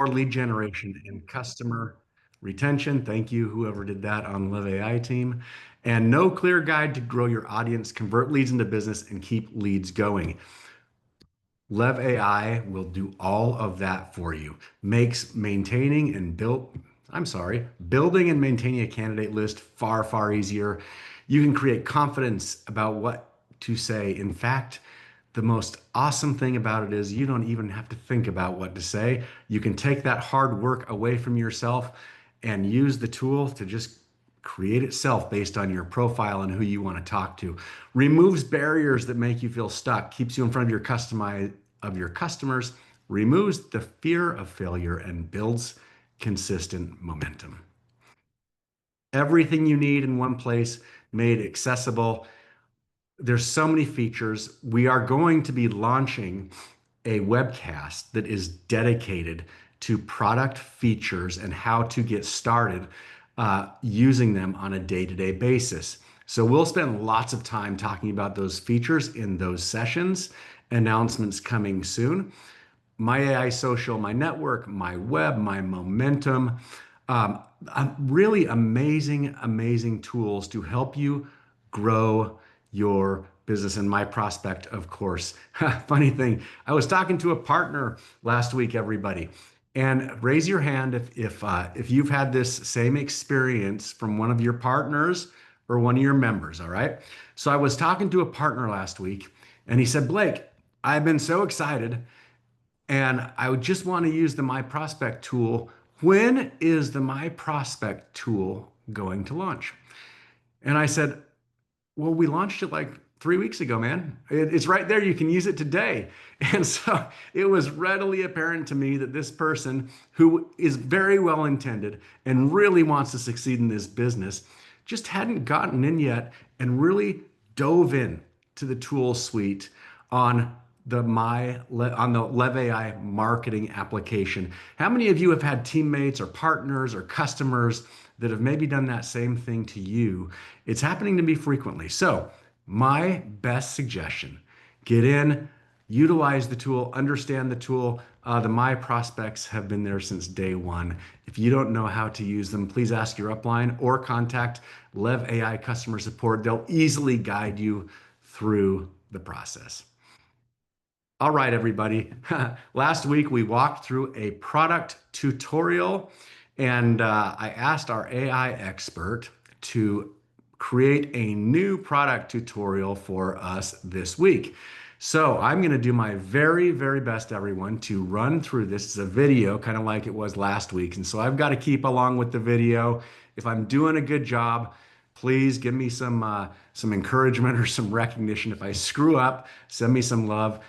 lead generation and customer retention. Thank you, whoever did that on LevAI team. And no clear guide to grow your audience, convert leads into business, and keep leads going. LevAI will do all of that for you. Makes maintaining and building and maintaining a candidate list far, far easier. You can create confidence about what to say. In fact, the most awesome thing about it is you don't even have to think about what to say. You can take that hard work away from yourself and use the tool to just create itself based on your profile and who you want to talk to. Removes barriers that make you feel stuck, keeps you in front of your customers, removes the fear of failure, and builds consistent momentum. Everything you need in one place, made accessible. There's so many features. We are going to be launching a webcast that is dedicated to product features and how to get started using them on a day-to-day basis. So we'll spend lots of time talking about those features in those sessions. Announcements coming soon. My AI social, my network, my web, my momentum. Really amazing, amazing tools to help you grow your business and my prospect, of course. Funny thing, I was talking to a partner last week, everybody, and raise your hand if you've had this same experience from one of your partners or one of your members. All right. So I was talking to a partner last week, and he said, Blake, I've been so excited, and I would just want to use the My Prospect tool. When is the My Prospect tool going to launch? And I said, well, we launched it like 3 weeks ago, man. It's right there. You can use it today. And so it was readily apparent to me that this person, who is very well intended and really wants to succeed in this business, just hadn't gotten in yet and really dove in to the tool suite on the LevAI marketing application. How many of you have had teammates or partners or customers that have maybe done that same thing to you? It's happening to me frequently. So my best suggestion, get in, utilize the tool, understand the tool. The My Prospects have been there since day one. If you don't know how to use them, please ask your upline or contact LevAI customer support. They'll easily guide you through the process. All right, everybody. Last week we walked through a product tutorial, and I asked our AI expert to create a new product tutorial for us this week. So I'm going to do my very, very best, everyone, to run through this. It's a video, kind of like it was last week. And so I've got to keep along with the video. If I'm doing a good job, please give me some encouragement or some recognition. If I screw up, send me some love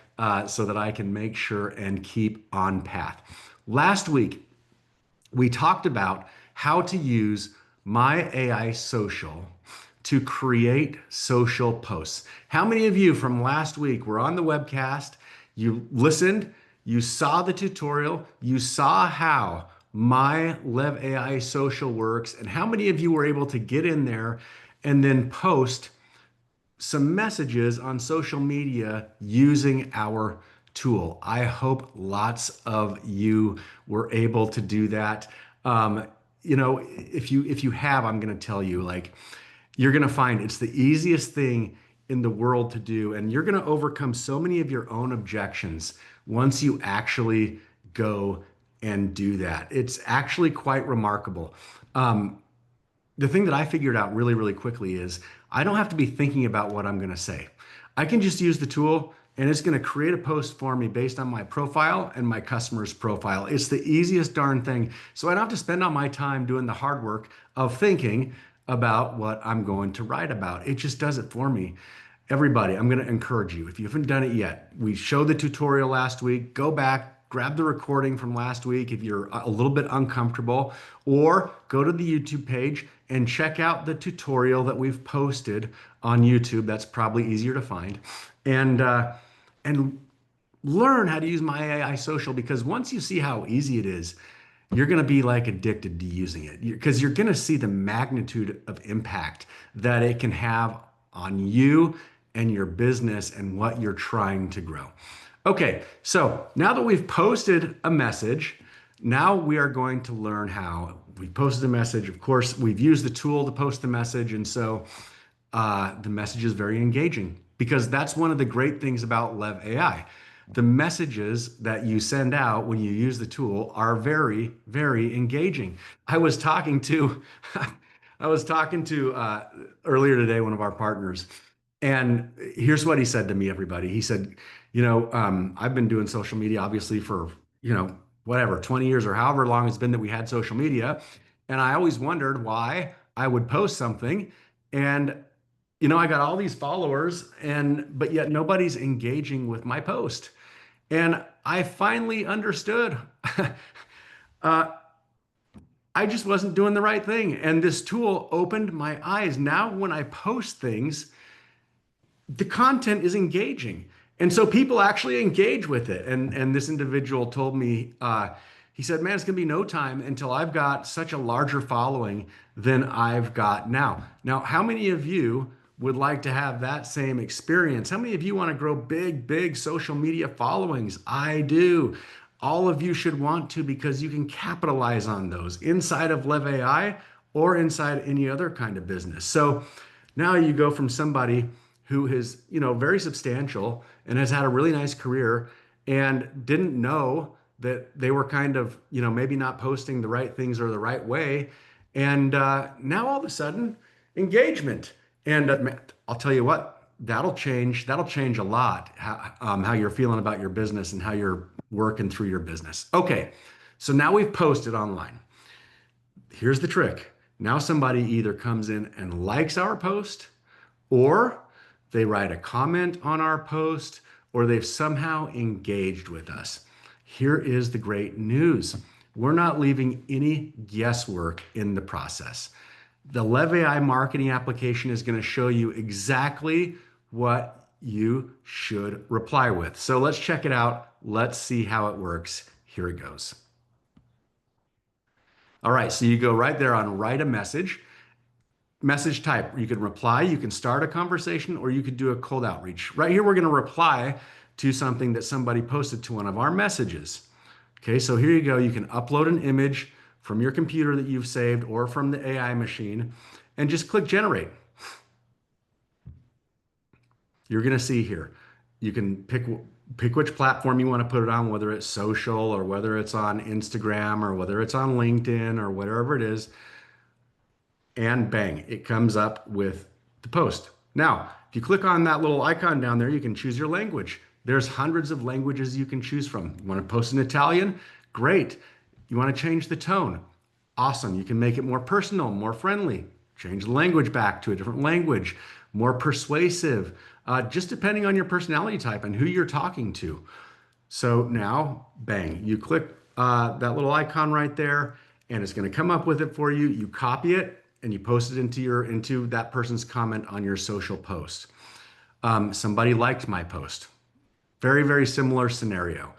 so that I can make sure and keep on path. Last week, we talked about how to use My AI Social to create social posts. How many of you from last week were on the webcast? You listened, you saw the tutorial, you saw how My LevAI Social works, and how many of you were able to get in there and then post some messages on social media using our tool? I hope lots of you were able to do that. If you have, I'm going to tell you, like, you're going to find it's the easiest thing in the world to do, and you're going to overcome so many of your own objections once you actually go and do that. It's actually quite remarkable. The thing that I figured out really, really quickly is I don't have to be thinking about what I'm going to say. I can just use the tool, and it's going to create a post for me based on my profile and my customer's profile. It's the easiest darn thing. So I don't have to spend all my time doing the hard work of thinking about what I'm going to write about. It just does it for me. Everybody, I'm going to encourage you. If you haven't done it yet, we showed the tutorial last week. Go back, grab the recording from last week if you're a little bit uncomfortable, or go to the YouTube page and check out the tutorial that we've posted on YouTube. That's probably easier to find. And learn how to use My AI Social, because once you see how easy it is, you're going to be like addicted to using it, because you're going to see the magnitude of impact that it can have on you and your business and what you're trying to grow. Okay, so now that we've posted a message, Now we are going to learn how we posted a message. Of course, we've used the tool to post the message, and so the message is very engaging because that's one of the great things about LevAI. The messages that you send out when you use the tool are very, very engaging. I was talking to, I was talking to earlier today one of our partners, and here's what he said to me, everybody. He said, I've been doing social media obviously for, whatever, 20 years or however long it's been that we had social media. And I always wondered why I would post something and I got all these followers but yet nobody's engaging with my post. And I finally understood. uh, I just wasn't doing the right thing. And this tool opened my eyes. Now, when I post things, the content is engaging. And so people actually engage with it. And this individual told me, he said, man, it's going to be no time until I've got such a larger following than I've got now. Now, how many of you would like to have that same experience? How many of you want to grow big, big social media followings? I do. All of you should want to because you can capitalize on those inside of LevAI or inside any other kind of business. So now you go from somebody who is, very substantial and has had a really nice career and didn't know that they were kind of, maybe not posting the right things or the right way. And now all of a sudden, engagement. And I'll tell you what, that'll change. That'll change a lot how you're feeling about your business and how you're working through your business. Okay, so now we've posted online. Here's the trick. Now somebody either comes in and likes our post, or they write a comment on our post, or they've somehow engaged with us. Here is the great news. We're not leaving any guesswork in the process. The LevAI marketing application is going to show you exactly what you should reply with. So let's check it out. Let's see how it works. Here it goes. All right, so you go right there on write a message. Message type, you can reply, you can start a conversation, or you could do a cold outreach. Right here, we're going to reply to something that somebody posted to one of our messages. Okay, so here you go. You can upload an image from your computer that you've saved or from the AI machine and just click generate. You're going to see here, you can pick which platform you want to put it on, whether it's social or whether it's on Instagram or whether it's on LinkedIn or whatever it is. And bang, it comes up with the post. Now, if you click on that little icon down there, you can choose your language. There's hundreds of languages you can choose from. You want to post in Italian? Great. You want to change the tone? Awesome. You can make it more personal, more friendly. Change the language back to a different language, more persuasive, just depending on your personality type and who you're talking to. So now, bang, you click that little icon right there, and it's going to come up with it for you. You copy it and you post it into that person's comment on your social post. Somebody liked my post. Very, very similar scenario.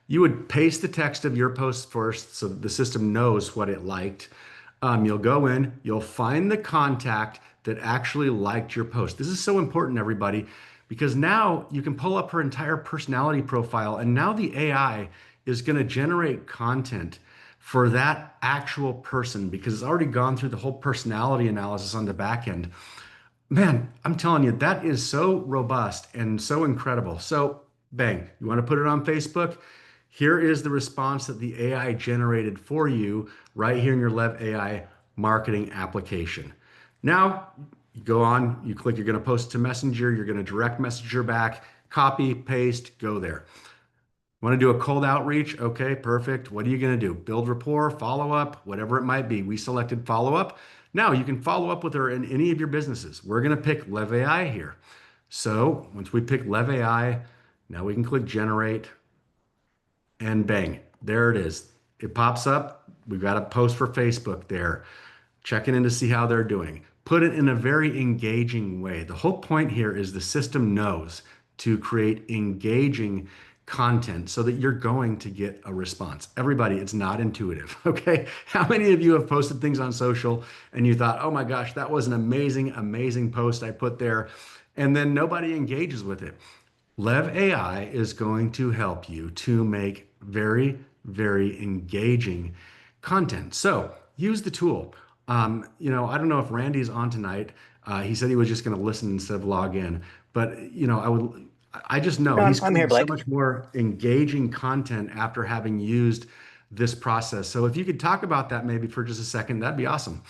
You would paste the text of your post first so the system knows what it liked. You'll go in, you'll find the contact that actually liked your post. This is so important, everybody, because now you can pull up her entire personality profile, and now the AI is going to generate content for that actual person because it's already gone through the whole personality analysis on the back end. Man, I'm telling you, that is so robust and so incredible. So, bang, you want to put it on Facebook? Here is the response that the AI generated for you right here in your LevAI marketing application. Now, you go on, you click, you're going to post to Messenger, you're going to direct messenger back, copy, paste, go there. Want to do a cold outreach? Okay, perfect. What are you going to do? Build rapport, follow up, whatever it might be. We selected follow up. Now you can follow up with her in any of your businesses. We're going to pick LevAI here. So once we pick LevAI, now we can click generate and bang, there it is. It pops up. We've got a post for Facebook there. Checking in to see how they're doing. Put it in a very engaging way. The whole point here is the system knows to create engaging content so that you're going to get a response. Everybody, it's not intuitive, okay? How many of you have posted things on social and you thought, oh my gosh, that was an amazing, amazing post I put there, and then nobody engages with it? LevAI is going to help you to make very, very engaging content. So use the tool. I don't know if Randy's on tonight. He said he was just going to listen instead of log in, but I just know No, he's I'm here, creating so Blake. much more engaging content after having used this process. So if you could talk about that maybe for just a second, that'd be awesome.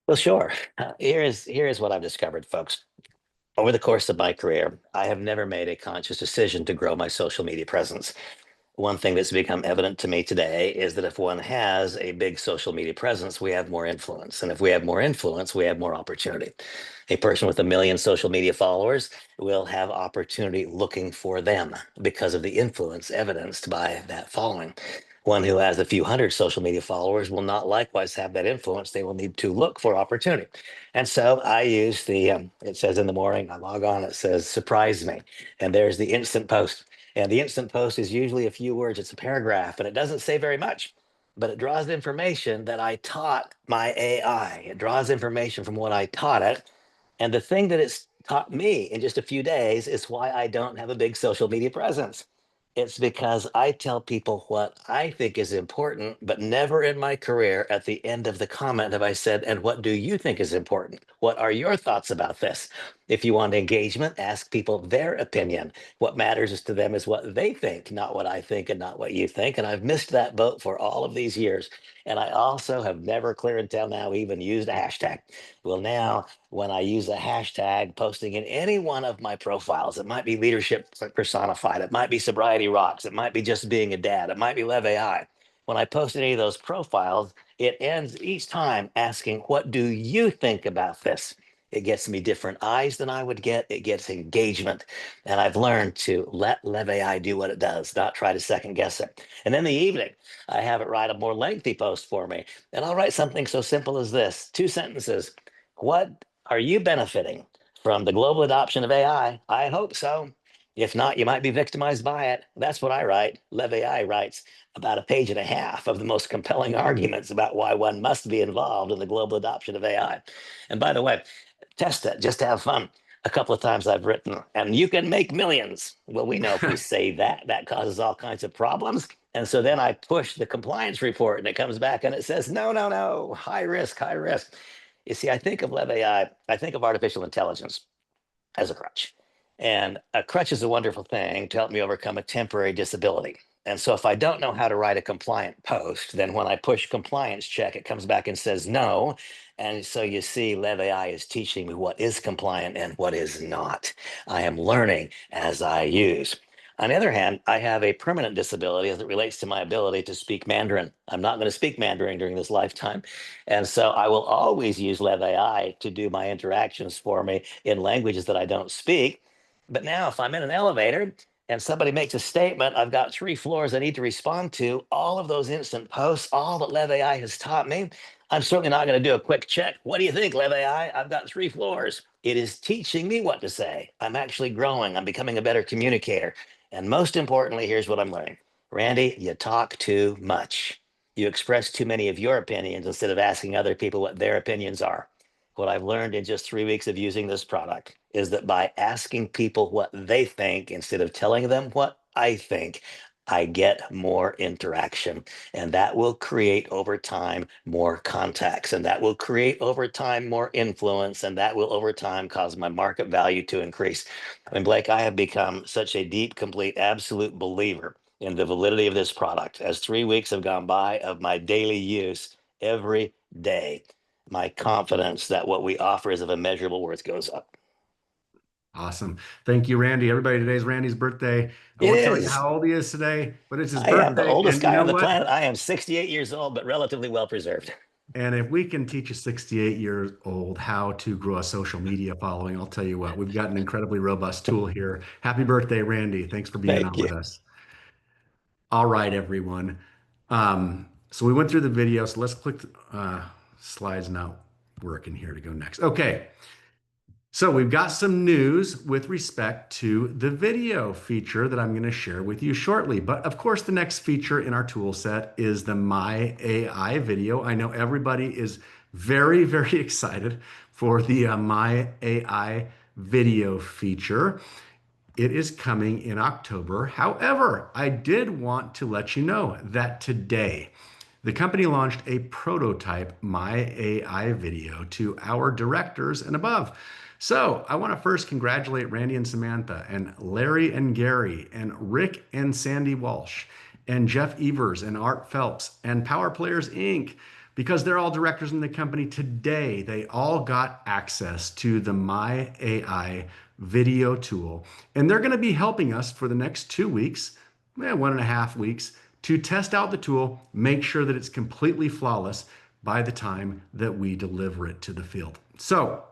Well, sure. Here is what I've discovered, folks. Over the course of my career, I have never made a conscious decision to grow my social media presence. One thing that's become evident to me today is that if one has a big social media presence, we have more influence. And if we have more influence, we have more opportunity. A person with 1 million social media followers will have opportunity looking for them because of the influence evidenced by that following. One who has a few hundred social media followers will not likewise have that influence. They will need to look for opportunity. And so I use it says in the morning, I log on, it says, surprise me. And there's the instant post. And the instant post is usually a few words, it's a paragraph, and it doesn't say very much, but it draws information that I taught my AI. It draws information from what I taught it. And the thing that it's taught me in just a few days is why I don't have a big social media presence. It's because I tell people what I think is important, but never in my career at the end of the comment have I said, and what do you think is important? What are your thoughts about this? If you want engagement, ask people their opinion. What matters is to them is what they think, not what I think and not what you think. And I've missed that boat for all of these years. And I also have never clear until now even used a hashtag. Well, now when I use a hashtag posting in any one of my profiles, it might be leadership personified, it might be sobriety rocks, it might be just being a dad, it might be LevAI. When I post any of those profiles, it ends each time asking, what do you think about this? It gets me different eyes than I would get. It gets engagement. And I've learned to let LevAI do what it does, not try to second guess it. And in the evening, I have it write a more lengthy post for me. And I'll write something so simple as this, 2 sentences. What are you benefiting from the global adoption of AI? I hope so. If not, you might be victimized by it. That's what I write. LevAI writes about a page and a half of the most compelling arguments about why one must be involved in the global adoption of AI. And by the way, test it, just to have fun. A couple of times I've written, and you can make millions. Well, we know if we say that, that causes all kinds of problems. And so then I push the compliance report and it comes back and it says, no, no, no, high risk, high risk. You see, I think of LevAI, I think of artificial intelligence as a crutch. And a crutch is a wonderful thing to help me overcome a temporary disability. And so if I don't know how to write a compliant post, then when I push compliance check, it comes back and says no. And so you see, LevAI is teaching me what is compliant and what is not. I am learning as I use. On the other hand, I have a permanent disability as it relates to my ability to speak Mandarin. I'm not going to speak Mandarin during this lifetime. And so I will always use LevAI to do my interactions for me in languages that I don't speak. But now, if I'm in an elevator and somebody makes a statement, I've got 3 floors I need to respond to, all of those instant posts, all that LevAI has taught me. I'm certainly not going to do a quick check. What do you think, LevAI? I've got 3 floors. It is teaching me what to say. I'm actually growing. I'm becoming a better communicator. And most importantly, here's what I'm learning. Randy, you talk too much. You express too many of your opinions instead of asking other people what their opinions are. What I've learned in just 3 weeks of using this product is that by asking people what they think instead of telling them what I think, I get more interaction. And that will create over time more contacts. And that will create over time more influence. And that will over time cause my market value to increase. I mean, Blake, I have become such a deep, complete, absolute believer in the validity of this product as 3 weeks have gone by of my daily use every day. My confidence that what we offer is of immeasurable worth goes up. Awesome. Thank you, Randy. Everybody, today's Randy's birthday. I It won't tell you is. how old he is today, but it's his I am the birthday. oldest And you guy know on the what? planet. I am 68 years old, but relatively well preserved. And if we can teach a 68 years old how to grow a social media following, I'll tell you what, we've got an incredibly robust tool here. Happy birthday, Randy. Thanks for being Thank on you. with us. All right, everyone. So we went through the video. So let's click, slides not working here to go next. Okay. So we've got some news with respect to the video feature that I'm going to share with you shortly. But of course, the next feature in our tool set is the My AI video. I know everybody is very, very excited for the My AI video feature. It is coming in October. However, I did want to let you know that today the company launched a prototype My AI video to our directors and above. So I want to first congratulate Randy and Samantha, and Larry and Gary, and Rick and Sandy Walsh, and Jeff Evers, and Art Phelps, and Power Players Inc. Because they're all directors in the company today, they all got access to the My AI video tool. And they're going to be helping us for the next 2 weeks, 1.5 weeks, to test out the tool, make sure that it's completely flawless by the time that we deliver it to the field. So,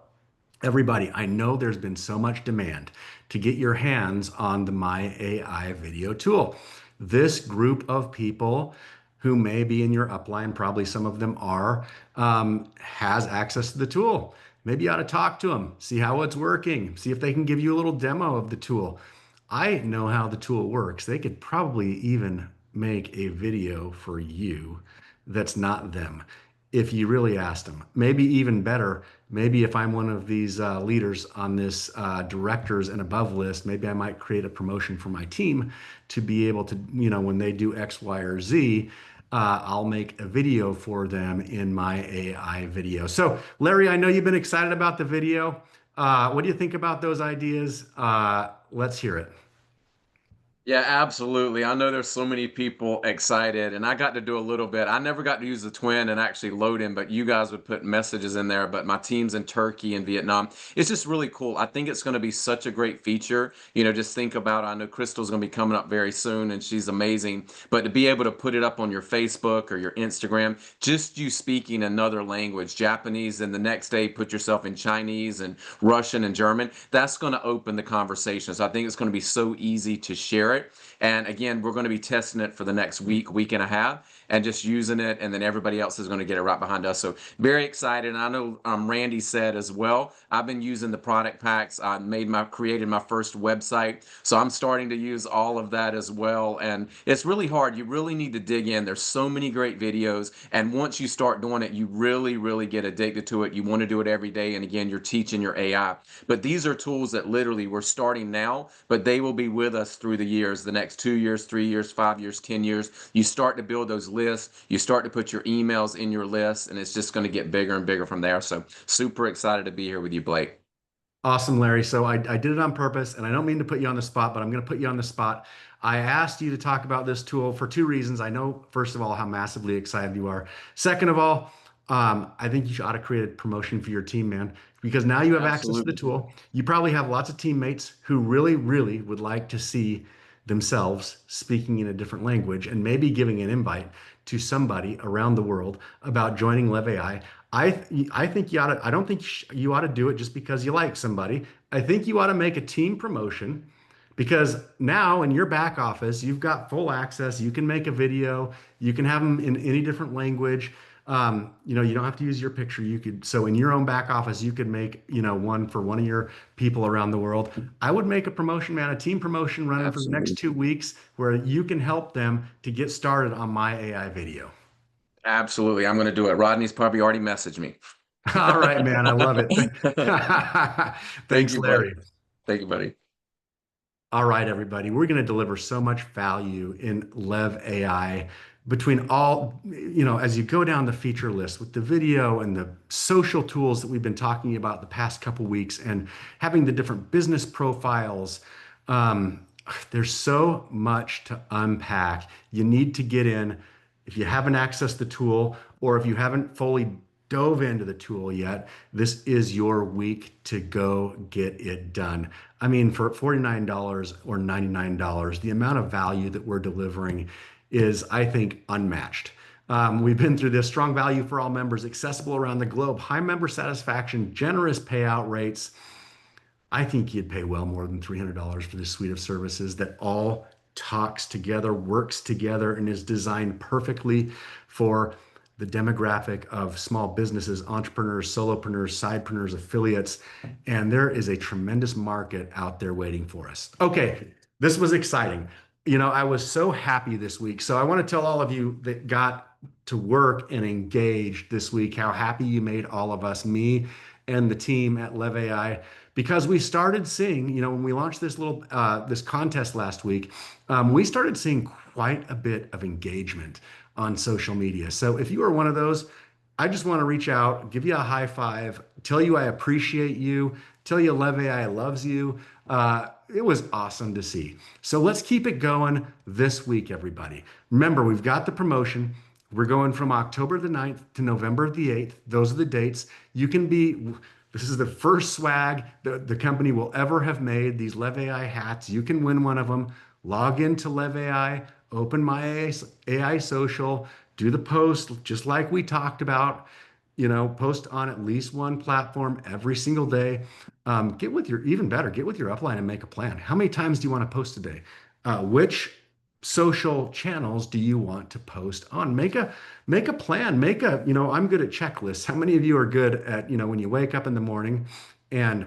everybody, I know there's been so much demand to get your hands on the My AI video tool. This group of people who may be in your upline, probably some of them are, has access to the tool. Maybe you ought to talk to them, see how it's working, see if they can give you a little demo of the tool. I know how the tool works. They could probably even make a video for you that's not them if you really asked them. Maybe even better, maybe if I'm one of these leaders on this directors and above list, maybe I might create a promotion for my team to be able to, when they do X, Y, or Z, I'll make a video for them in my AI video. So, Larry, I know you've been excited about the video. What do you think about those ideas? Let's hear it. Yeah, absolutely. I know there's so many people excited, and I got to do a little bit. I never got to use the twin and actually load him, but you guys would put messages in there. But my team's in Turkey and Vietnam. It's just really cool. I think it's going to be such a great feature. Just think about, I know Crystal's going to be coming up very soon, and she's amazing. But to be able to put it up on your Facebook or your Instagram, just you speaking another language, Japanese, and the next day put yourself in Chinese and Russian and German, that's going to open the conversation. So I think it's going to be so easy to share it. And again, we're going to be testing it for the next week and a half, and just using it. And then everybody else is going to get it right behind us. So very excited. And I know Randy said as well, I've been using the product packs. I created my first website. So I'm starting to use all of that as well. And it's really hard. You really need to dig in. There's so many great videos. And once you start doing it, you really, really get addicted to it. You want to do it every day. And again, you're teaching your AI. But these are tools that literally we're starting now, but they will be with us through the years, the next 2 years, 3 years, 5 years, 10 years. You start to build those lists, you start to put your emails in your list, and it's just going to get bigger and bigger from there. So super excited to be here with you, Blake. Awesome, Larry. So I did it on purpose, and I don't mean to put you on the spot, but I'm going to put you on the spot. I asked you to talk about this tool for two reasons. I know, first of all, how massively excited you are. Second of all, I think you ought to create a promotion for your team, man, because now you have access to the Absolutely. tool. You probably have lots of teammates who really, really would like to see themselves speaking in a different language and maybe giving an invite to somebody around the world about joining LevAI. I think you ought to, I don't think you ought to do it just because you like somebody. I think you ought to make a team promotion because now in your back office, you've got full access. You can make a video, you can have them in any different language. You don't have to use your picture. So in your own back office, you could make, one for one of your people around the world. I would make a promotion, man, a team promotion running for the next Absolutely. 2 weeks where you can help them to get started on my AI video. Absolutely. I'm going to do it. Rodney's probably already messaged me. All right, man. I love it. Thank Thanks, you, bud. Larry. Thank you, buddy. All right, everybody, we're going to deliver so much value in Lev AI between all, as you go down the feature list with the video and the social tools that we've been talking about the past couple weeks and having the different business profiles. Um, there's so much to unpack. You need to get in. If you haven't accessed the tool or if you haven't fully dove into the tool yet, this is your week to go get it done. I mean, for $49 or $99, the amount of value that we're delivering is, I think, unmatched. We've been through this strong value for all members, accessible around the globe, high member satisfaction, generous payout rates. I think you'd pay well more than $300 for this suite of services that all talks together, works together, and is designed perfectly for the demographic of small businesses, entrepreneurs, solopreneurs, sidepreneurs, affiliates. And there is a tremendous market out there waiting for us. Okay, this was exciting. I was so happy this week. So I want to tell all of you that got to work and engaged this week how happy you made all of us, me and the team at LevAI because we started seeing, when we launched this contest last week, we started seeing quite a bit of engagement on social media. So if you are one of those, I just want to reach out, give you a high five, tell you I appreciate you, tell you LevAI loves you. It was awesome to see. So let's keep it going this week, everybody. Remember, we've got the promotion. We're going from October the 9th to November the 8th. Those are the dates. This is the first swag that the company will ever have made, these LevAI hats. You can win one of them. Log into LevAI, open my AI social, do the post just like we talked about. Post on at least one platform every single day. Even better, get with your upline and make a plan. How many times do you want to post a day? Which social channels do you want to post on? Make a plan. I'm good at checklists. How many of you are good at, when you wake up in the morning and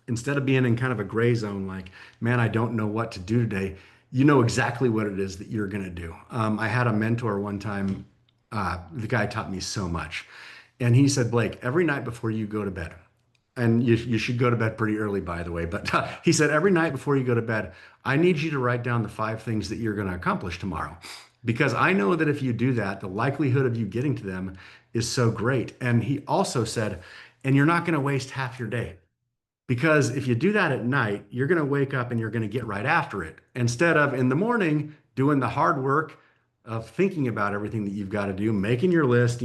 instead of being in kind of a gray zone, like, man, I don't know what to do today, you know exactly what it is that you're going to do. I had a mentor one time, the guy taught me so much. And he said, Blake, every night before you go to bed, and you should go to bed pretty early, by the way, but he said, every night before you go to bed, I need you to write down the 5 things that you're going to accomplish tomorrow. Because I know that if you do that, the likelihood of you getting to them is so great. And he also said, and you're not going to waste half your day. Because if you do that at night, you're going to wake up and you're going to get right after it instead of in the morning doing the hard work of thinking about everything that you've got to do, making your list,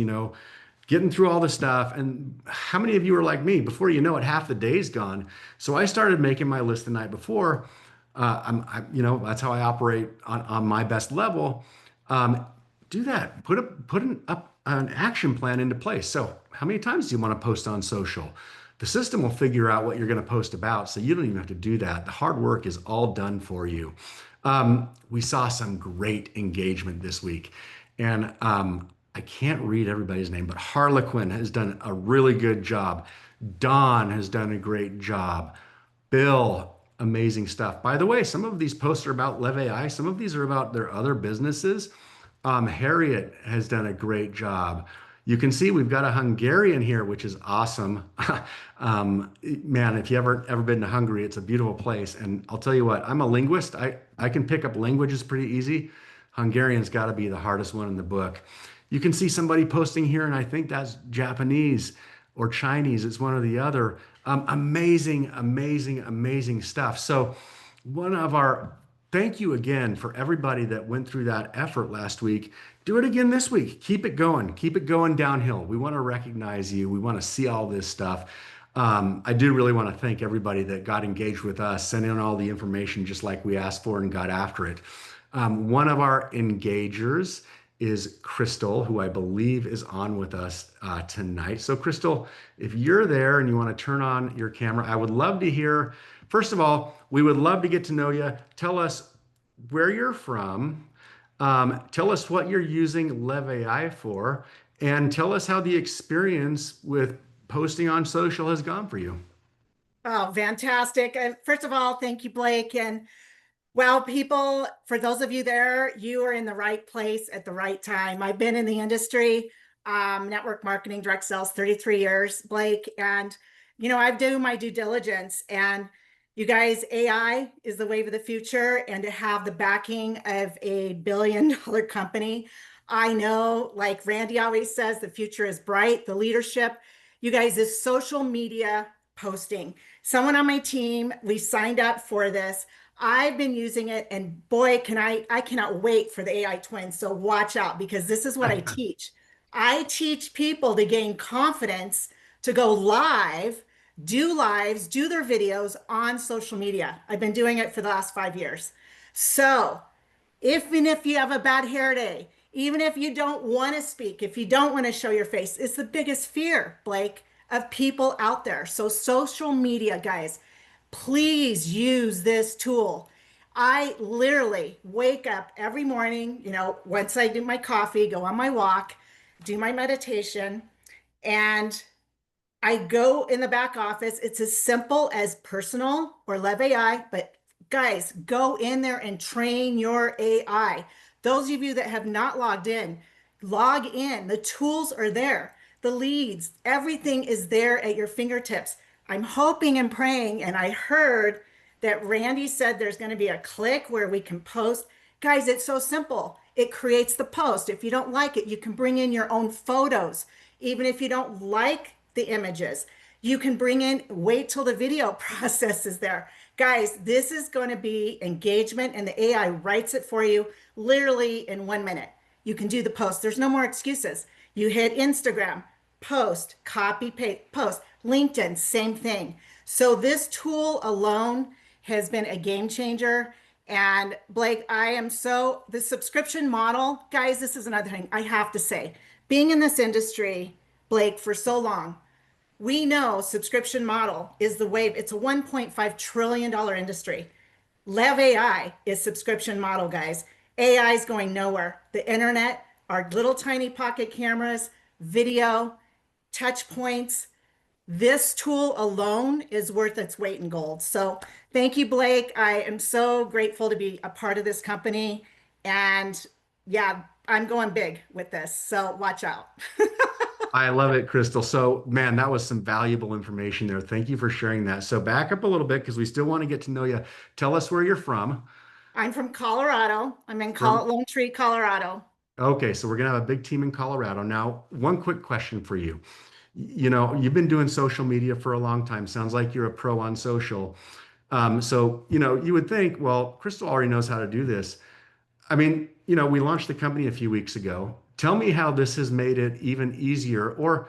getting through all the stuff. And how many of you are like me? Before you know it, half the day's gone. So I started making my list the night before. That's how I operate on my best level. Um, do that. Put an action plan into place. So how many times do you want to post on social? The system will figure out what you're going to post about, so you don't even have to do that. The hard work is all done for you. We saw some great engagement this week, and I can't read everybody's name, but Harlequin has done a really good job. Don has done a great job. Bill, amazing stuff. By the way, some of these posts are about LevAI. Some of these are about their other businesses. Harriet has done a great job. You can see we've got a Hungarian here, which is awesome. Man, if you ever been to Hungary, it's a beautiful place. And I'll tell you what, I'm a linguist. I can pick up languages pretty easy. Hungarian's got to be the hardest one in the book. You can see somebody posting here, and I think that's Japanese or Chinese. It's one or the other. Amazing, amazing, amazing stuff. So thank you again for everybody that went through that effort last week. Do it again this week. Keep it going. Keep it going downhill. We want to recognize you. We want to see all this stuff. I do really want to thank everybody that got engaged with us, sent in all the information just like we asked for and got after it. One of our engagers is Crystal, who I believe is on with us tonight. So Crystal, if you're there and you want to turn on your camera, I would love to hear. First of all, we would love to get to know you. Tell us where you're from. Tell us what you're using LevAI for, and tell us how the experience with posting on social has gone for you. Oh, fantastic. And first of all, thank you, Blake. And well, people, for those of you there, you are in the right place at the right time. I've been in the industry, network marketing, direct sales, 33 years, Blake. And, I've done my due diligence. And you guys, AI is the wave of the future. And to have the backing of a billion-dollar company, I know, like Randy always says, the future is bright. The leadership, you guys, is social media posting. Someone on my team, we signed up for this. I've been using it, and boy, I cannot wait for the AI twin. So watch out, because this is what I teach. I teach people to gain confidence to go live, do lives, do their videos on social media. I've been doing it for the last 5 years. So even if you have a bad hair day, even if you don't want to speak, if you don't want to show your face, it's the biggest fear, Blake, of people out there. So social media, guys, please use this tool. I literally wake up every morning, once I do my coffee, go on my walk, do my meditation, and I go in the back office. It's as simple as Personal or LevAI, but guys, go in there and train your AI. Those of you that have not logged in, log in. The tools are there. the leads, everything is there at your fingertips. I'm hoping and praying, and I heard that Randy said there's going to be a click where we can post. Guys, it's so simple. It creates the post. If you don't like it, you can bring in your own photos. Even if you don't like the images, you can bring in, wait till the video process is there. Guys, this is going to be engagement, and the AI writes it for you literally in 1 minute. You can do the post. There's no more excuses. You hit Instagram, post, copy, paste, post. LinkedIn, same thing. So this tool alone has been a game changer. And Blake, the subscription model, guys, this is another thing I have to say. Being in this industry, Blake, for so long, we know subscription model is the wave. It's a $1.5 trillion industry. LevAI is subscription model, guys. AI is going nowhere. The internet, our little tiny pocket cameras, video, touch points, this tool alone is worth its weight in gold. So thank you, Blake. I am so grateful to be a part of this company. And yeah, I'm going big with this. So watch out. I love it, Crystal. So, man, that was some valuable information there. Thank you for sharing that. So, back up a little bit because we still want to get to know you. Tell us where you're from. I'm from Colorado. I'm in From Lone Tree, Colorado. Okay, so we're gonna have a big team in Colorado. Now, one quick question for you. You know, you've been doing social media for a long time. Sounds like you're a pro on social. So, you would think, well, Crystal already knows how to do this. I mean, we launched the company a few weeks ago. Tell me how this has made it even easier, or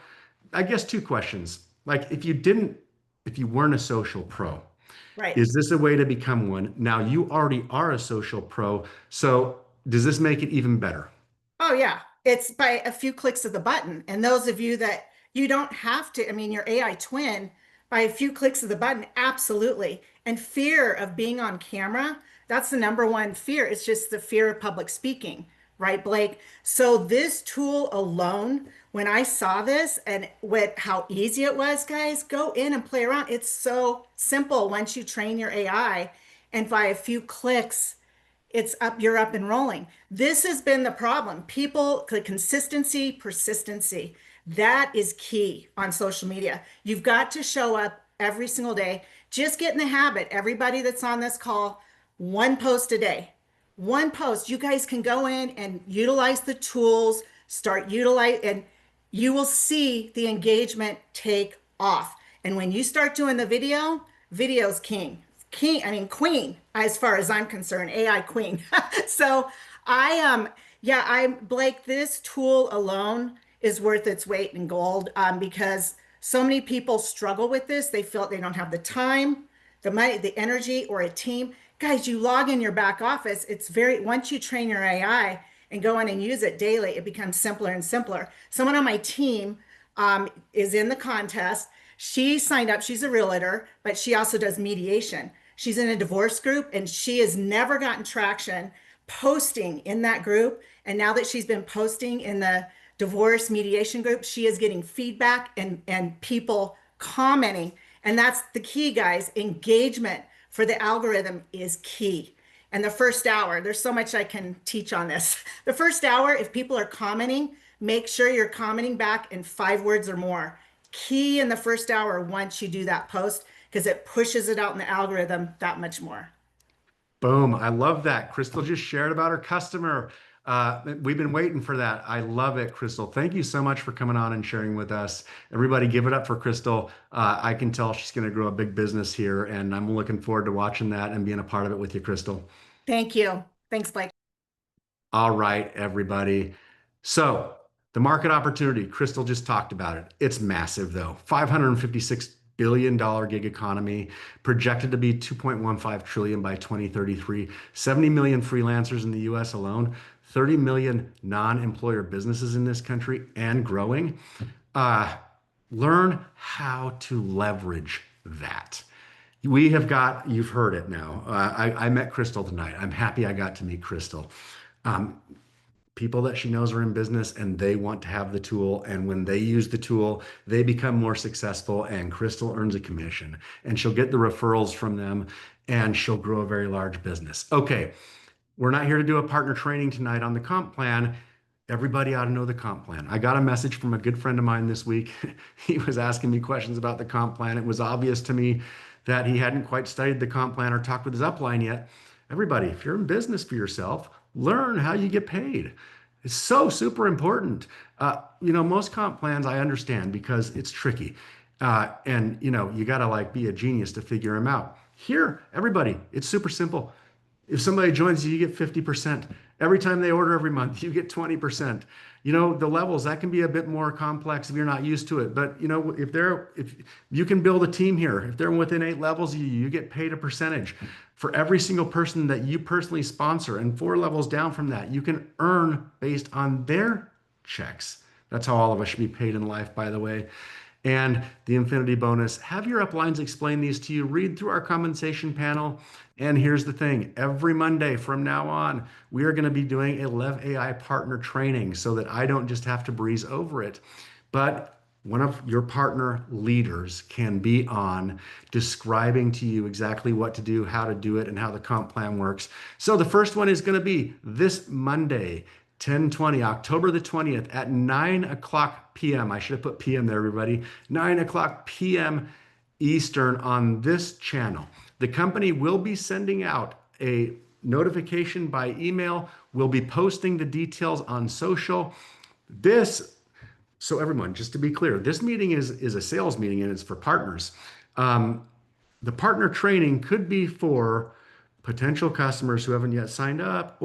I guess two questions. Like, if you weren't a social pro, Right. is this a way to become one? Now, you already are a social pro, so does this make it even better? Oh, yeah. It's by a few clicks of the button. And those of you that you don't have to, I mean, your AI twin, by a few clicks of the button, absolutely. And fear of being on camera, that's the number one fear. It's just the fear of public speaking, right, Blake? So this tool alone, when I saw this and what how easy it was, guys, go in and play around. It's so simple once you train your AI, and by a few clicks, you're up and rolling. This has been the problem. People, the consistency, persistency, that is key on social media. You've got to show up every single day. Just get in the habit. Everybody that's on this call, one post a day. One post. You guys can go in and utilize the tools, start utilize, and you will see the engagement take off. And when you start doing the video's king. I mean, queen, as far as I'm concerned, AI queen. So I yeah, Blake, this tool alone is worth its weight in gold, because so many people struggle with this. They feel they don't have the time, the money, the energy, or a team. Guys, you log in your back office. Once you train your AI and go in and use it daily, it becomes simpler and simpler. Someone on my team is in the contest. She signed up. She's a realtor, but she also does mediation. She's in a divorce group, and she has never gotten traction posting in that group. And now that she's been posting in the divorce mediation group, she is getting feedback and people commenting. And that's the key, guys. Engagement for the algorithm is key. And the first hour, there's so much I can teach on this. The first hour, if people are commenting, make sure you're commenting back in 5 words or more. Key in the first hour once you do that post, because it pushes it out in the algorithm that much more. Boom. I love that. Crystal just shared about her customer. We've been waiting for that. I love it, Crystal. Thank you so much for coming on and sharing with us. Everybody, give it up for Crystal. I can tell she's going to grow a big business here, and I'm looking forward to watching that and being a part of it with you, Crystal. Thank you. Thanks, Blake. All right, everybody. So the market opportunity, Crystal just talked about it. It's massive, though. $556 billion gig economy, projected to be 2.15 trillion by 2033. 70 million freelancers in the US alone, 30 million non-employer businesses in this country and growing. Learn how to leverage that. You've heard it now. I met Crystal tonight. I'm happy I got to meet Crystal. People that she knows are in business and they want to have the tool. And when they use the tool, they become more successful, and Crystal earns a commission, and she'll get the referrals from them, and she'll grow a very large business. Okay, we're not here to do a partner training tonight on the comp plan. Everybody ought to know the comp plan. I got a message from a good friend of mine this week. He was asking me questions about the comp plan. It was obvious to me that he hadn't quite studied the comp plan or talked with his upline yet. Everybody, if you're in business for yourself, learn how you get paid. It's so super important. Most comp plans I understand because it's tricky. And you got to like be a genius to figure them out. Here, everybody, it's super simple. If somebody joins you, you get 50%. Every time they order every month, you get 20%. The levels that can be a bit more complex if you're not used to it. But if you can build a team here, if they're within 8 levels, you get paid a percentage for every single person that you personally sponsor. And 4 levels down from that, you can earn based on their checks. That's how all of us should be paid in life, by the way. And the infinity bonus, have your uplines explain these to you. Read through our compensation panel. And here's the thing, every Monday from now on, we are going to be doing a LevAI partner training so that I don't just have to breeze over it, but one of your partner leaders can be on describing to you exactly what to do, how to do it, and how the comp plan works. So the first one is going to be this Monday, 10/20, October the 20th at 9 o'clock p.m. I should have put p.m. there, everybody. 9 o'clock p.m. Eastern on this channel. The company will be sending out a notification by email. We'll be posting the details on social. So everyone, just to be clear, this meeting is a sales meeting and it's for partners. The partner training could be for potential customers who haven't yet signed up,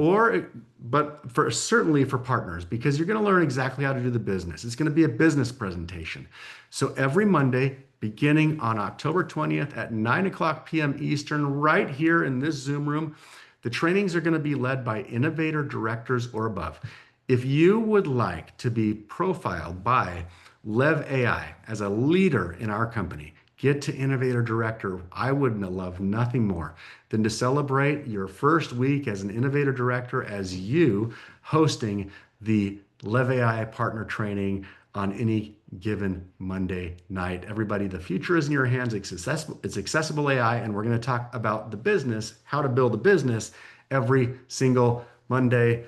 but certainly for partners, because you're going to learn exactly how to do the business. It's going to be a business presentation. So every Monday, beginning on October 20th at 9 o'clock p.m. Eastern, right here in this Zoom room, the trainings are going to be led by innovator directors or above. If you would like to be profiled by LevAI as a leader in our company, get to innovator director. I would love nothing more than to celebrate your first week as an innovator director as you hosting the LevAI partner training on any given Monday night. Everybody, the future is in your hands. It's accessible AI, and we're going to talk about the business, how to build a business every single Monday.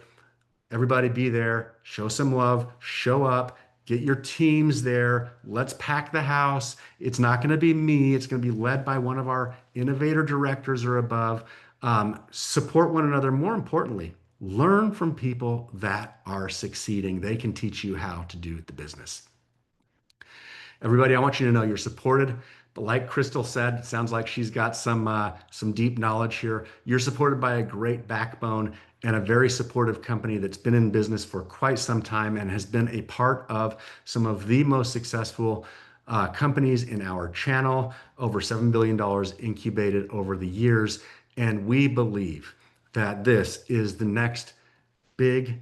Everybody be there, show some love, show up, get your teams there. Let's pack the house. It's not going to be me. It's going to be led by one of our innovator directors or above. Support one another. More importantly, learn from people that are succeeding. They can teach you how to do the business. Everybody, I want you to know you're supported. But like Crystal said, it sounds like she's got some deep knowledge here. You're supported by a great backbone and a very supportive company that's been in business for quite some time and has been a part of some of the most successful companies in our channel, over $7 billion incubated over the years. And we believe that this is the next big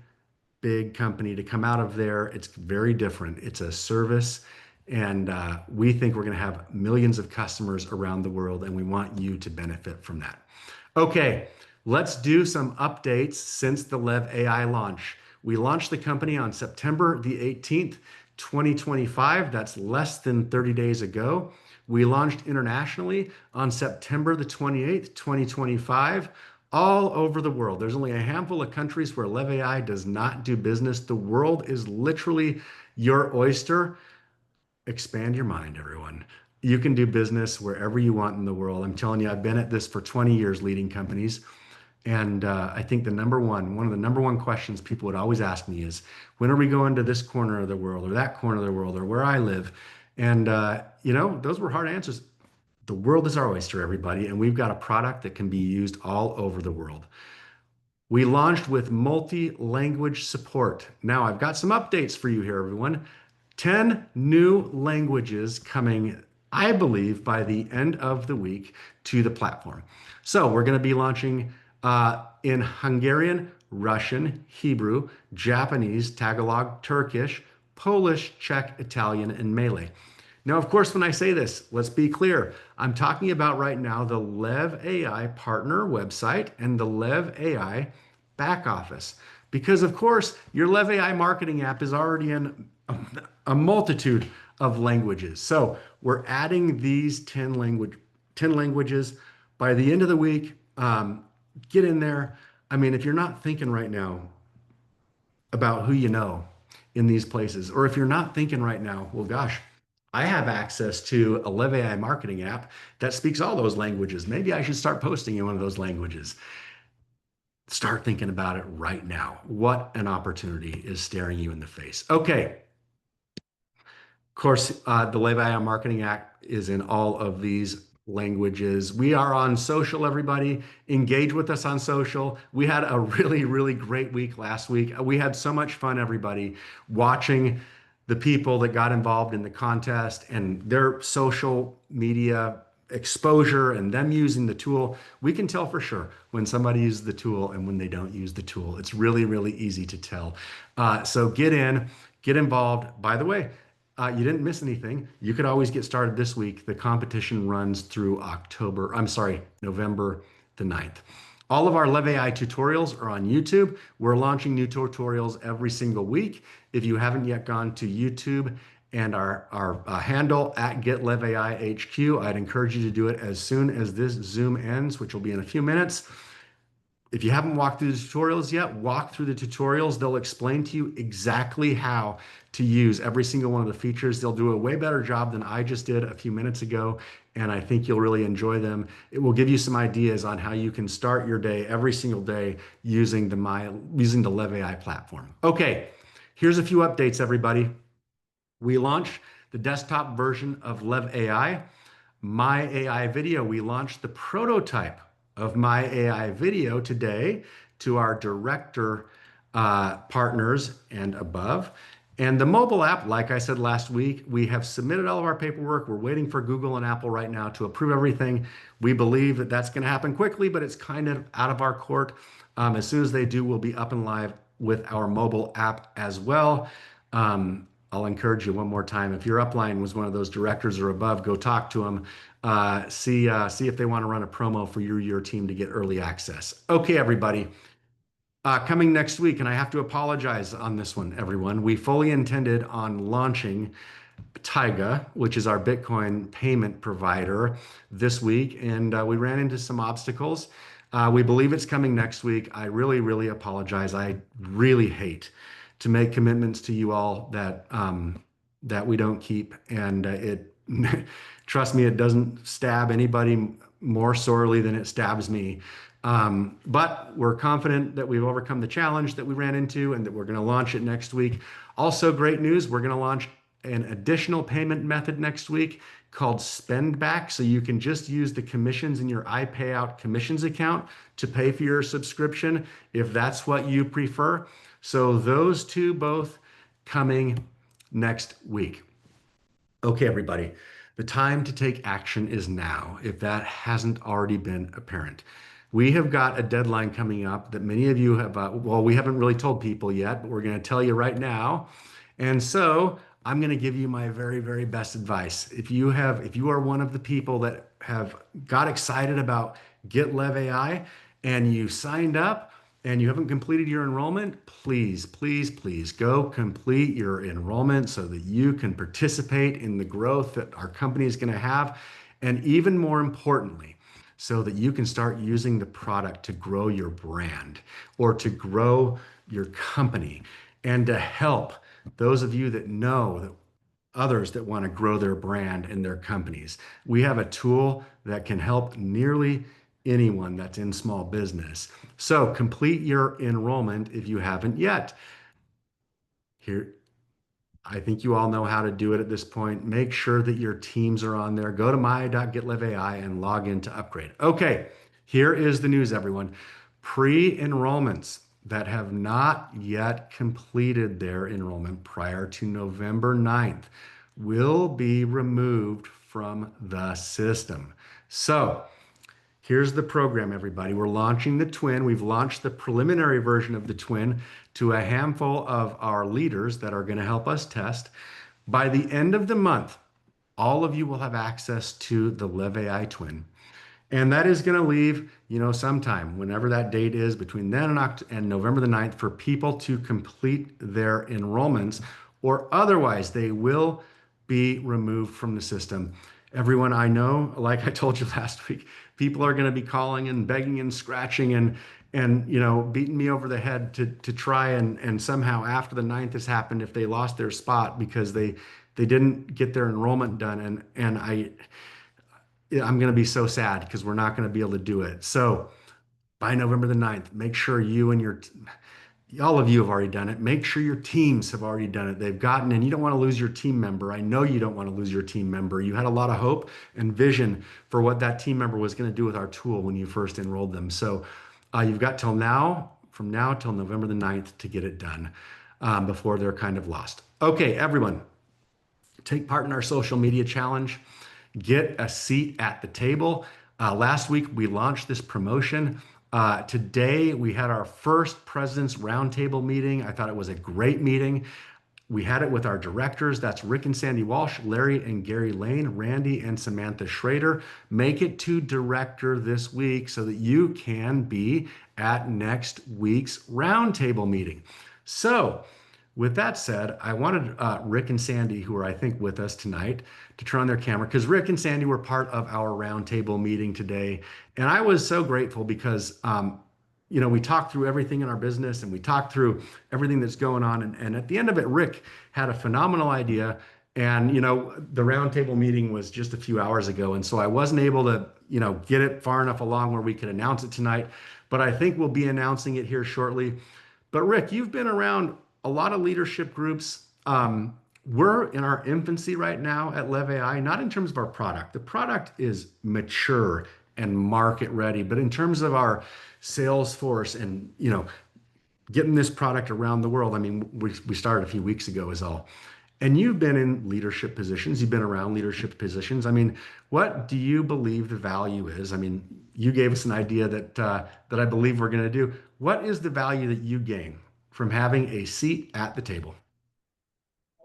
company to come out of there. It's very different. It's a service. And we think we're going to have millions of customers around the world, and we want you to benefit from that. Okay, let's do some updates since the LevAI launch. We launched the company on September the 18th, 2025. That's less than 30 days ago. We launched internationally on September the 28th, 2025. All over the world. There's only a handful of countries where LevAI does not do business. The world is literally your oyster. Expand your mind, everyone. You can do business wherever you want in the world. I'm telling you, I've been at this for 20 years leading companies. And I think one of the number one questions people would always ask me is, when are we going to this corner of the world or that corner of the world or where I live? And, those were hard answers. The world is our oyster, everybody. And we've got a product that can be used all over the world. We launched with multi-language support. Now I've got some updates for you here, everyone. 10 new languages coming, I believe, by the end of the week to the platform. So we're going to be launching in Hungarian, Russian, Hebrew, Japanese, Tagalog, Turkish, Polish, Czech, Italian, and Malay. Now, of course, when I say this, let's be clear. I'm talking about right now the LevAI partner website and the LevAI back office. Because, of course, your LevAI marketing app is already in a multitude of languages. So we're adding these 10 languages. By the end of the week, get in there. I mean, if you're not thinking right now, about who you know in these places. Or if you're not thinking right now, well, gosh, I have access to a LevAI marketing app that speaks all those languages. Maybe I should start posting in one of those languages. Start thinking about it right now. What an opportunity is staring you in the face. Okay. Of course, the LevAI Marketing Act is in all of these languages. We are on social, everybody. Engage with us on social. We had a really, really great week last week. We had so much fun, everybody, watching the people that got involved in the contest and their social media exposure and them using the tool. We can tell for sure when somebody uses the tool and when they don't use the tool. It's really, really easy to tell. So get in, get involved. By the way, you didn't miss anything. You could always get started this week. The competition runs through November the 9th. All of our LevAI tutorials are on YouTube. We're launching new tutorials every single week. If you haven't yet gone to YouTube and our handle at GetLevAIHQ, I'd encourage you to do it as soon as this Zoom ends, which will be in a few minutes. If you haven't walked through the tutorials yet, walk through the tutorials. They'll explain to you exactly how to use every single one of the features. They'll do a way better job than I just did a few minutes ago, and I think you'll really enjoy them. It will give you some ideas on how you can start your day every single day using the LevAI platform. Okay, here's a few updates, everybody. We launched the desktop version of LevAI. My AI Video, we launched the prototype of My AI Video today to our director partners and above. And the mobile app, like I said last week, we have submitted all of our paperwork. We're waiting for Google and Apple right now to approve everything. We believe that that's going to happen quickly, but it's kind of out of our court. As soon as they do, we'll be up and live with our mobile app as well. I'll encourage you one more time. If your upline was one of those directors or above, go talk to them. See if they want to run a promo for your team to get early access. Okay, everybody. Coming next week, and I have to apologize on this one, everyone. We fully intended on launching Taiga, which is our Bitcoin payment provider, this week, and we ran into some obstacles. We believe it's coming next week. I really, really apologize. I really hate to make commitments to you all that we don't keep, and trust me, it doesn't stab anybody more sorely than it stabs me. But we're confident that we've overcome the challenge that we ran into and that we're going to launch it next week. Also, great news, we're going to launch an additional payment method next week called Spend Back. So you can just use the commissions in your iPayout commissions account to pay for your subscription if that's what you prefer. So those two both coming next week. Okay, everybody, the time to take action is now, if that hasn't already been apparent. We have got a deadline coming up that many of you have, well, we haven't really told people yet, but we're going to tell you right now. And so I'm going to give you my very, very best advice. If you are one of the people that have got excited about Get LevAI and you signed up and you haven't completed your enrollment, please, please, please go complete your enrollment so that you can participate in the growth that our company is going to have. And even more importantly, so that you can start using the product to grow your brand or to grow your company and to help those of you that know that others that want to grow their brand and their companies. We have a tool that can help nearly anyone that's in small business. So complete your enrollment if you haven't yet. Here, I think you all know how to do it at this point. Make sure that your teams are on there. Go to my.getlevai and log in to upgrade. Okay, here is the news, everyone. Pre-enrollments that have not yet completed their enrollment prior to November 9th will be removed from the system. So here's the program, everybody. We're launching the Twin. We've launched the preliminary version of the Twin to a handful of our leaders that are going to help us test. By the end of the month, all of you will have access to the LevAI Twin. And that is going to leave, sometime, whenever that date is, between then and November the 9th, for people to complete their enrollments, or otherwise they will be removed from the system. Everyone I know, like I told you last week, people are going to be calling and begging and scratching and you know, beating me over the head to try and somehow after the ninth has happened, if they lost their spot because they didn't get their enrollment done, and I'm going to be so sad because we're not going to be able to do it. So by November the ninth, make sure you and all of you have already done it. Make sure your teams have already done it. They've gotten, and you don't want to lose your team member. I know you don't want to lose your team member. You had a lot of hope and vision for what that team member was going to do with our tool when you first enrolled them. So you've got till now, from now till November the ninth, to get it done before they're kind of lost. Okay, everyone, take part in our social media challenge. Get a seat at the table. Last week, we launched this promotion. Today, we had our first President's Roundtable meeting. I thought it was a great meeting. We had it with our directors. That's Rick and Sandy Walsh, Larry and Gary Lane, Randy and Samantha Schroeder. Make it to director this week so that you can be at next week's roundtable meeting. So, with that said, I wanted Rick and Sandy, who are, I think, with us tonight, to turn on their camera because Rick and Sandy were part of our roundtable meeting today. And I was so grateful because, you know, we talked through everything in our business and we talked through everything that's going on. And at the end of it, Rick had a phenomenal idea. And, you know, the roundtable meeting was just a few hours ago. And so I wasn't able to, you know, get it far enough along where we could announce it tonight. But I think we'll be announcing it here shortly. But Rick, you've been around a lot of leadership groups. We're in our infancy right now at LevAI, not in terms of our product. The product is mature and market ready, but in terms of our sales force and, you know, getting this product around the world. I mean, we started a few weeks ago is all. And you've been in leadership positions. You've been around leadership positions. I mean, what do you believe the value is? I mean, you gave us an idea that I believe we're going to do. What is the value that you gain from having a seat at the table?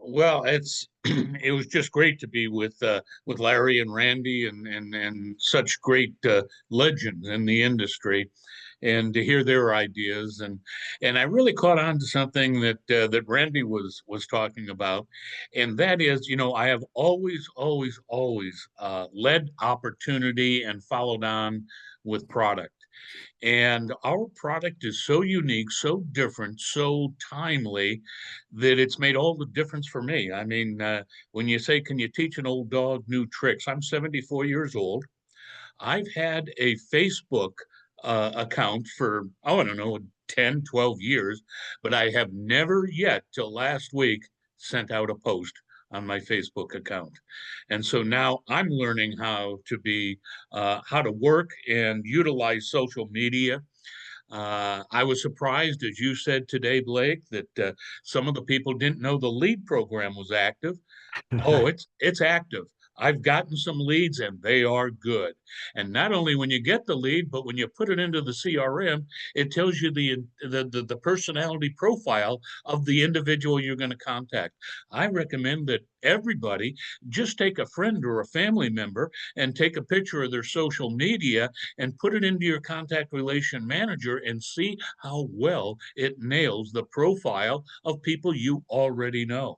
Well, it's it was just great to be with Larry and Randy and such great legends in the industry, and to hear their ideas and I really caught on to something that Randy was talking about, and that is, you know, I have always led opportunity and followed on with product. And our product is so unique, so different, so timely that it's made all the difference for me. I mean, when you say, can you teach an old dog new tricks? I'm 74 years old. I've had a Facebook account for, oh, I don't know, 10, 12 years, but I have never yet till last week sent out a post on my Facebook account. And so now I'm learning how to work and utilize social media. I was surprised, as you said today, Blake, that some of the people didn't know the LEAD program was active. Oh, it's active. I've gotten some leads and they are good. And not only when you get the lead, but when you put it into the CRM, it tells you the personality profile of the individual you're going to contact. I recommend that everybody just take a friend or a family member and take a picture of their social media and put it into your contact relation manager and see how well it nails the profile of people you already know.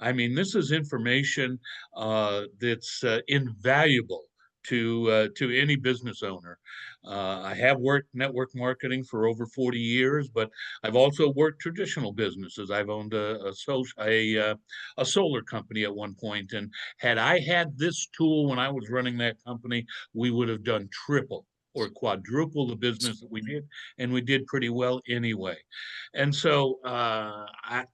I mean, this is information that's invaluable to any business owner. I have worked network marketing for over 40 years, but I've also worked traditional businesses. I've owned a solar company at one point, and had I had this tool when I was running that company, we would have done triple or quadruple the business that we did, and we did pretty well anyway. And so,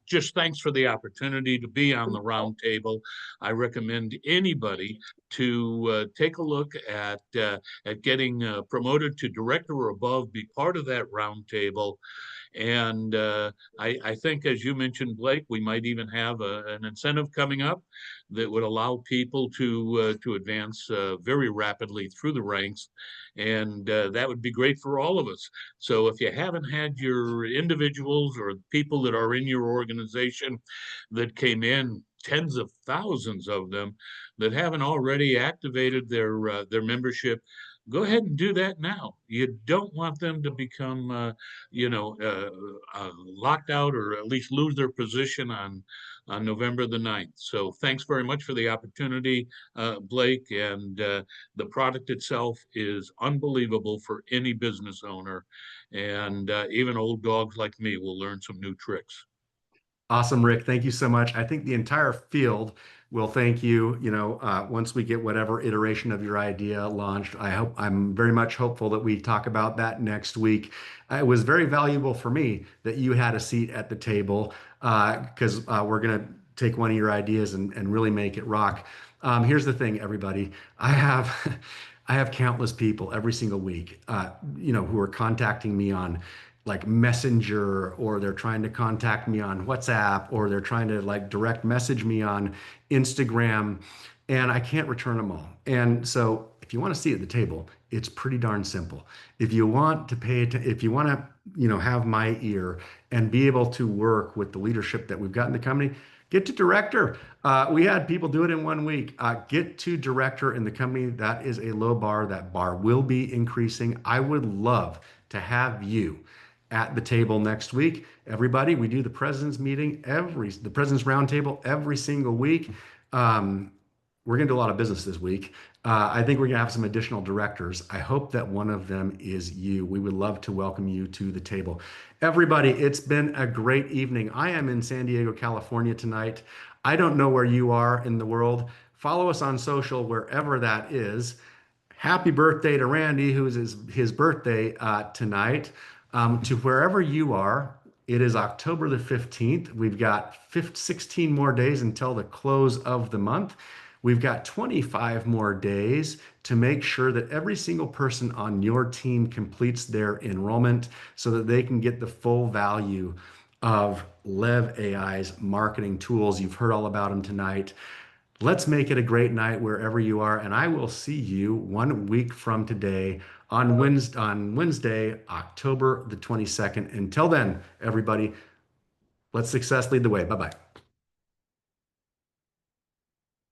just thanks for the opportunity to be on the roundtable. I recommend anybody to take a look at getting promoted to director or above, be part of that roundtable. And I think, as you mentioned, Blake, we might even have an incentive coming up that would allow people to advance very rapidly through the ranks, and that would be great for all of us. So if you haven't had your individuals or people that are in your organization that came in, tens of thousands of them, that haven't already activated their membership, go ahead and do that now. You don't want them to become, locked out or at least lose their position on November the 9th. So thanks very much for the opportunity, Blake. And the product itself is unbelievable for any business owner. And even old dogs like me will learn some new tricks. Awesome, Rick. Thank you so much. I think the entire field will thank you. Once we get whatever iteration of your idea launched, I'm very much hopeful that we talk about that next week. It was very valuable for me that you had a seat at the table because we're going to take one of your ideas and really make it rock. Here's the thing, everybody. I have I have countless people every single week, who are contacting me on like Messenger, or they're trying to contact me on WhatsApp, or they're trying to like direct message me on Instagram, and I can't return them all. And so if you want to see at the table, it's pretty darn simple. If you want to if you want to, have my ear and be able to work with the leadership that we've got in the company, get to director. We had people do it in 1 week. Get to director in the company. That is a low bar. That bar will be increasing. I would love to have you at the table next week. Everybody, we do the president's meeting the president's roundtable every single week. We're going to do a lot of business this week. I think we're going to have some additional directors. I hope that one of them is you. We would love to welcome you to the table. Everybody, it's been a great evening. I am in San Diego, California tonight. I don't know where you are in the world. Follow us on social wherever that is. Happy birthday to Randy, who is his birthday tonight. To wherever you are, it is October the 15th. We've got 16 more days until the close of the month. We've got 25 more days to make sure that every single person on your team completes their enrollment so that they can get the full value of LevAI's marketing tools. You've heard all about them tonight. Let's make it a great night wherever you are, and I will see you 1 week from today on Wednesday, October the 22nd. Until then, everybody, let success lead the way. Bye-bye.